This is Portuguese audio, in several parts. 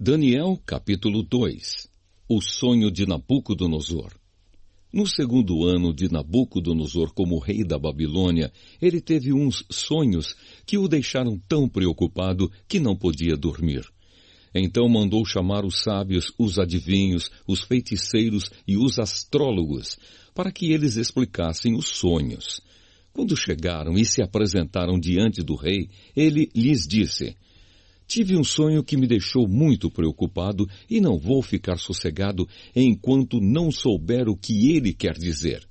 Daniel, capítulo 2. O sonho de Nabucodonosor. No segundo ano de Nabucodonosor como rei da Babilônia, ele teve uns sonhos que o deixaram tão preocupado que não podia dormir. Então mandou chamar os sábios, os adivinhos, os feiticeiros e os astrólogos, para que eles explicassem os sonhos. Quando chegaram e se apresentaram diante do rei, ele lhes disse: Tive um sonho que me deixou muito preocupado e não vou ficar sossegado enquanto não souber o que ele quer dizer.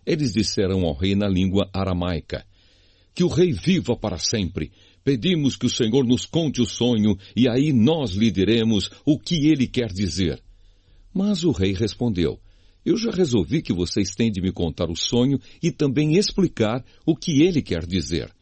Eles disseram ao rei na língua aramaica: Que o rei viva para sempre. Pedimos que o Senhor nos conte o sonho e aí nós lhe diremos o que ele quer dizer. Mas o rei respondeu: Eu já resolvi que vocês têm de me contar o sonho e também explicar o que ele quer dizer.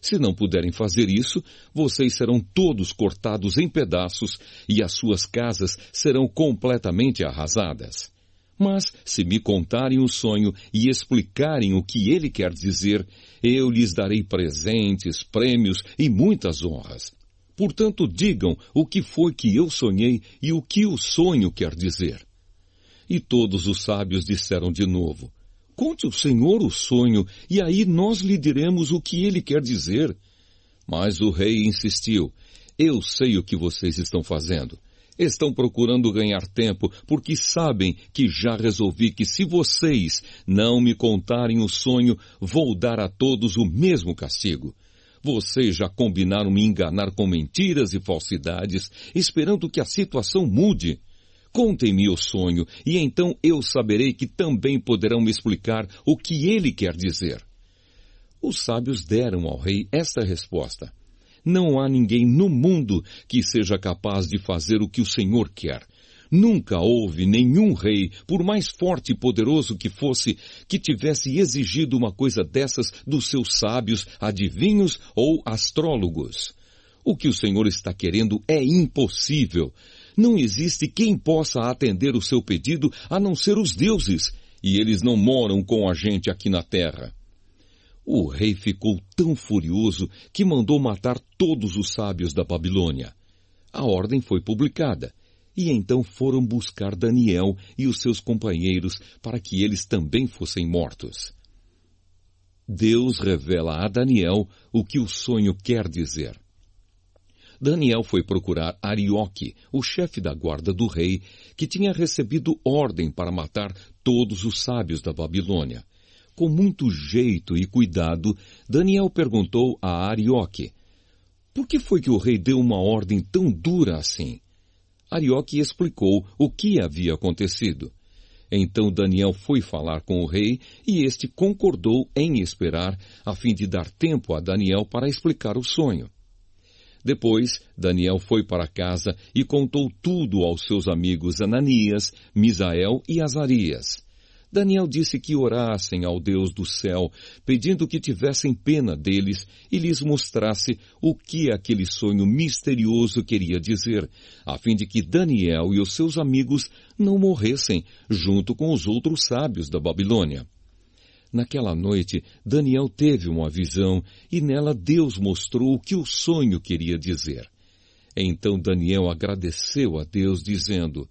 Se não puderem fazer isso, vocês serão todos cortados em pedaços e as suas casas serão completamente arrasadas. Mas, se me contarem o sonho e explicarem o que ele quer dizer, eu lhes darei presentes, prêmios e muitas honras. Portanto, digam o que foi que eu sonhei e o que o sonho quer dizer. E todos os sábios disseram de novo: Conte ao Senhor o sonho, e aí nós lhe diremos o que ele quer dizer. Mas o rei insistiu: Eu sei o que vocês estão fazendo. Estão procurando ganhar tempo, porque sabem que já resolvi que se vocês não me contarem o sonho, vou dar a todos o mesmo castigo. Vocês já combinaram me enganar com mentiras e falsidades, esperando que a situação mude. Contem-me o sonho, e então eu saberei que também poderão me explicar o que ele quer dizer. Os sábios deram ao rei esta resposta: Não há ninguém no mundo que seja capaz de fazer o que o Senhor quer. Nunca houve nenhum rei, por mais forte e poderoso que fosse, que tivesse exigido uma coisa dessas dos seus sábios, adivinhos ou astrólogos. O que o Senhor está querendo é impossível. Não existe quem possa atender o seu pedido a não ser os deuses, e eles não moram com a gente aqui na terra. O rei ficou tão furioso que mandou matar todos os sábios da Babilônia. A ordem foi publicada, e então foram buscar Daniel e os seus companheiros para que eles também fossem mortos. Deus revela a Daniel o que o sonho quer dizer. Daniel foi procurar Arioque, o chefe da guarda do rei, que tinha recebido ordem para matar todos os sábios da Babilônia. Com muito jeito e cuidado, Daniel perguntou a Arioque: Por que foi que o rei deu uma ordem tão dura assim? Arioque explicou o que havia acontecido. Então Daniel foi falar com o rei e este concordou em esperar, a fim de dar tempo a Daniel para explicar o sonho. Depois, Daniel foi para casa e contou tudo aos seus amigos Ananias, Misael e Azarias. Daniel disse que orassem ao Deus do céu, pedindo que tivessem pena deles e lhes mostrasse o que aquele sonho misterioso queria dizer, a fim de que Daniel e os seus amigos não morressem junto com os outros sábios da Babilônia. Naquela noite, Daniel teve uma visão e nela Deus mostrou o que o sonho queria dizer. Então Daniel agradeceu a Deus, dizendo: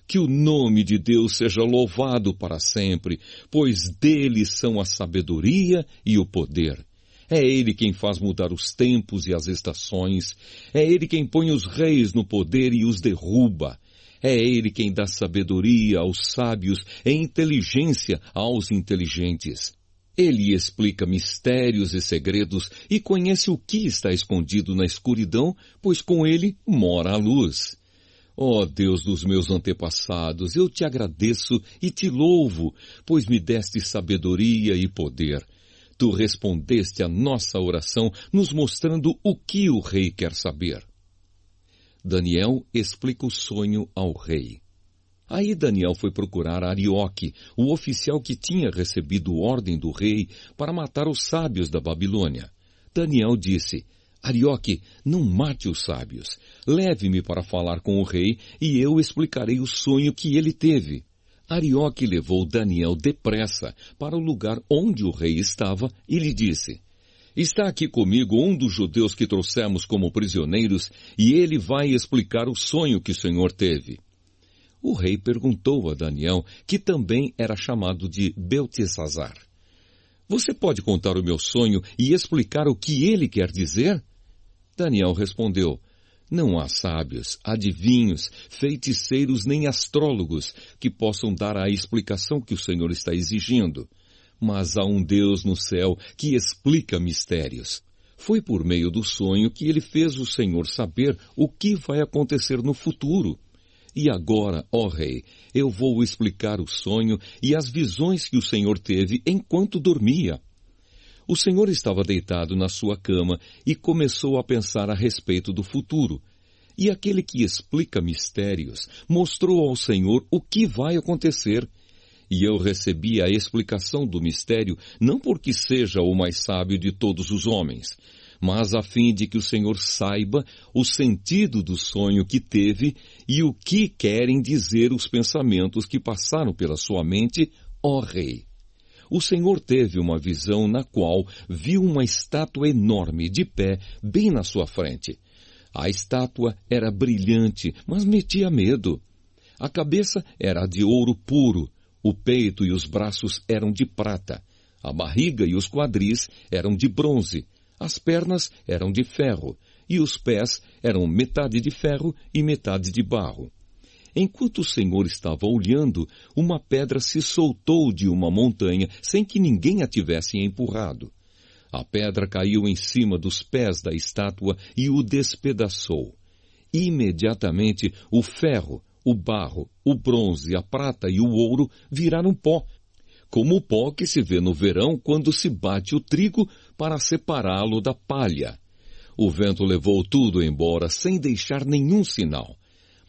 Que o nome de Deus seja louvado para sempre, pois dele são a sabedoria e o poder. É ele quem faz mudar os tempos e as estações. É ele quem põe os reis no poder e os derruba. É ele quem dá sabedoria aos sábios e inteligência aos inteligentes. Ele explica mistérios e segredos e conhece o que está escondido na escuridão, pois com ele mora a luz. Ó Deus dos meus antepassados, eu te agradeço e te louvo, pois me deste sabedoria e poder. Tu respondeste à nossa oração, nos mostrando o que o rei quer saber. Daniel explica o sonho ao rei. Aí Daniel foi procurar Arioque, o oficial que tinha recebido ordem do rei para matar os sábios da Babilônia. Daniel disse: Arioque, não mate os sábios. Leve-me para falar com o rei e eu explicarei o sonho que ele teve. Arioque levou Daniel depressa para o lugar onde o rei estava e lhe disse: Está aqui comigo um dos judeus que trouxemos como prisioneiros, e ele vai explicar o sonho que o Senhor teve. O rei perguntou a Daniel, que também era chamado de Beltesazar: Você pode contar o meu sonho e explicar o que ele quer dizer? Daniel respondeu: Não há sábios, adivinhos, feiticeiros nem astrólogos que possam dar a explicação que o Senhor está exigindo. Mas há um Deus no céu que explica mistérios. Foi por meio do sonho que ele fez o Senhor saber o que vai acontecer no futuro. E agora, ó rei, eu vou explicar o sonho e as visões que o Senhor teve enquanto dormia. O Senhor estava deitado na sua cama e começou a pensar a respeito do futuro. E aquele que explica mistérios mostrou ao Senhor o que vai acontecer. E eu recebi a explicação do mistério não porque seja o mais sábio de todos os homens, mas a fim de que o Senhor saiba o sentido do sonho que teve e o que querem dizer os pensamentos que passaram pela sua mente, ó rei. O Senhor teve uma visão na qual viu uma estátua enorme de pé bem na sua frente. A estátua era brilhante, mas metia medo. A cabeça era de ouro puro, o peito e os braços eram de prata, a barriga e os quadris eram de bronze, as pernas eram de ferro, e os pés eram metade de ferro e metade de barro. Enquanto o Senhor estava olhando, uma pedra se soltou de uma montanha sem que ninguém a tivesse empurrado. A pedra caiu em cima dos pés da estátua e o despedaçou. Imediatamente o ferro, o barro, o bronze, a prata e o ouro viraram pó, como o pó que se vê no verão quando se bate o trigo para separá-lo da palha. O vento levou tudo embora sem deixar nenhum sinal.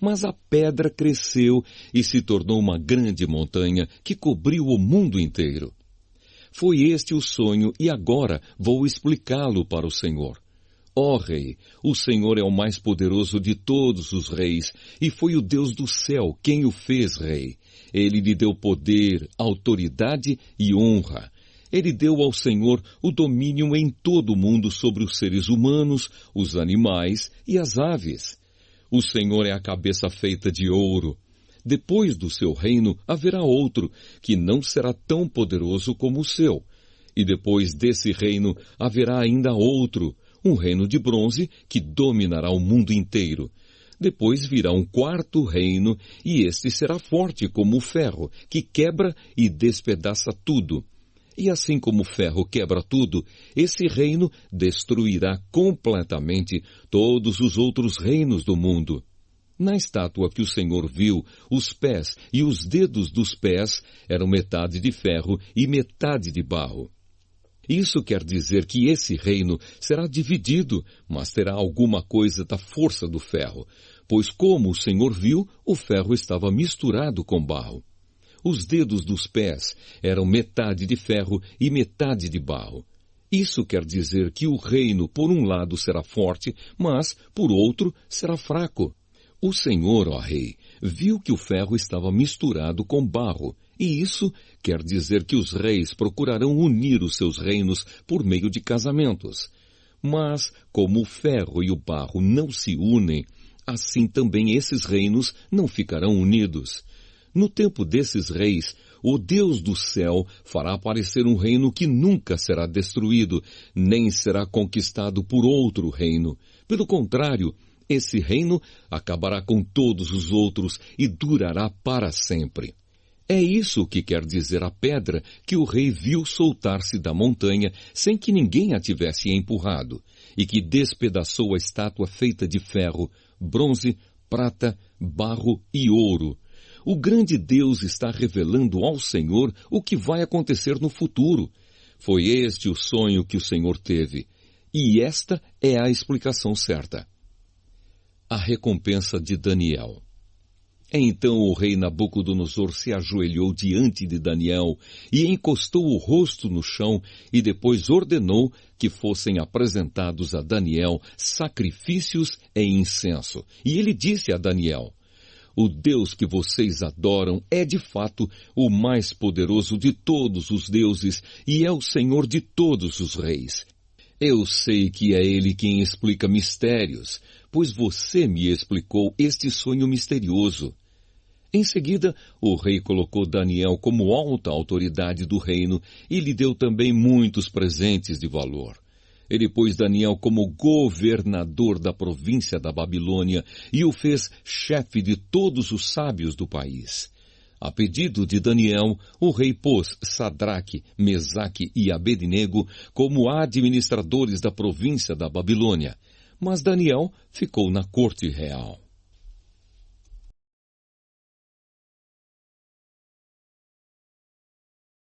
Mas a pedra cresceu e se tornou uma grande montanha que cobriu o mundo inteiro. Foi este o sonho e agora vou explicá-lo para o Senhor. Ó Rei, o Senhor é o mais poderoso de todos os reis, e foi o Deus do céu quem o fez rei. Ele lhe deu poder, autoridade e honra. Ele deu ao Senhor o domínio em todo o mundo sobre os seres humanos, os animais e as aves. O Senhor é a cabeça feita de ouro. Depois do seu reino haverá outro, que não será tão poderoso como o seu. E depois desse reino haverá ainda outro, um reino de bronze que dominará o mundo inteiro. Depois virá um quarto reino, e este será forte como o ferro, que quebra e despedaça tudo. E assim como o ferro quebra tudo, esse reino destruirá completamente todos os outros reinos do mundo. Na estátua que o Senhor viu, os pés e os dedos dos pés eram metade de ferro e metade de barro. Isso quer dizer que esse reino será dividido, mas terá alguma coisa da força do ferro, pois como o Senhor viu, o ferro estava misturado com barro. Os dedos dos pés eram metade de ferro e metade de barro. Isso quer dizer que o reino, por um lado, será forte, mas, por outro, será fraco. O Senhor, ó Rei, viu que o ferro estava misturado com barro, e isso quer dizer que os reis procurarão unir os seus reinos por meio de casamentos. Mas, como o ferro e o barro não se unem, assim também esses reinos não ficarão unidos. No tempo desses reis, o Deus do céu fará aparecer um reino que nunca será destruído, nem será conquistado por outro reino. Pelo contrário, esse reino acabará com todos os outros e durará para sempre. É isso que quer dizer a pedra que o rei viu soltar-se da montanha sem que ninguém a tivesse empurrado, e que despedaçou a estátua feita de ferro, bronze, prata, barro e ouro. O grande Deus está revelando ao Senhor o que vai acontecer no futuro. Foi este o sonho que o Senhor teve, e esta é a explicação certa. A recompensa de Daniel. Então o rei Nabucodonosor se ajoelhou diante de Daniel e encostou o rosto no chão e depois ordenou que fossem apresentados a Daniel sacrifícios e incenso. E ele disse a Daniel: o Deus que vocês adoram é de fato o mais poderoso de todos os deuses e é o Senhor de todos os reis. Eu sei que é ele quem explica mistérios, pois você me explicou este sonho misterioso. Em seguida, o rei colocou Daniel como alta autoridade do reino e lhe deu também muitos presentes de valor. Ele pôs Daniel como governador da província da Babilônia e o fez chefe de todos os sábios do país. A pedido de Daniel, o rei pôs Sadraque, Mesaque e Abednego como administradores da província da Babilônia, mas Daniel ficou na corte real.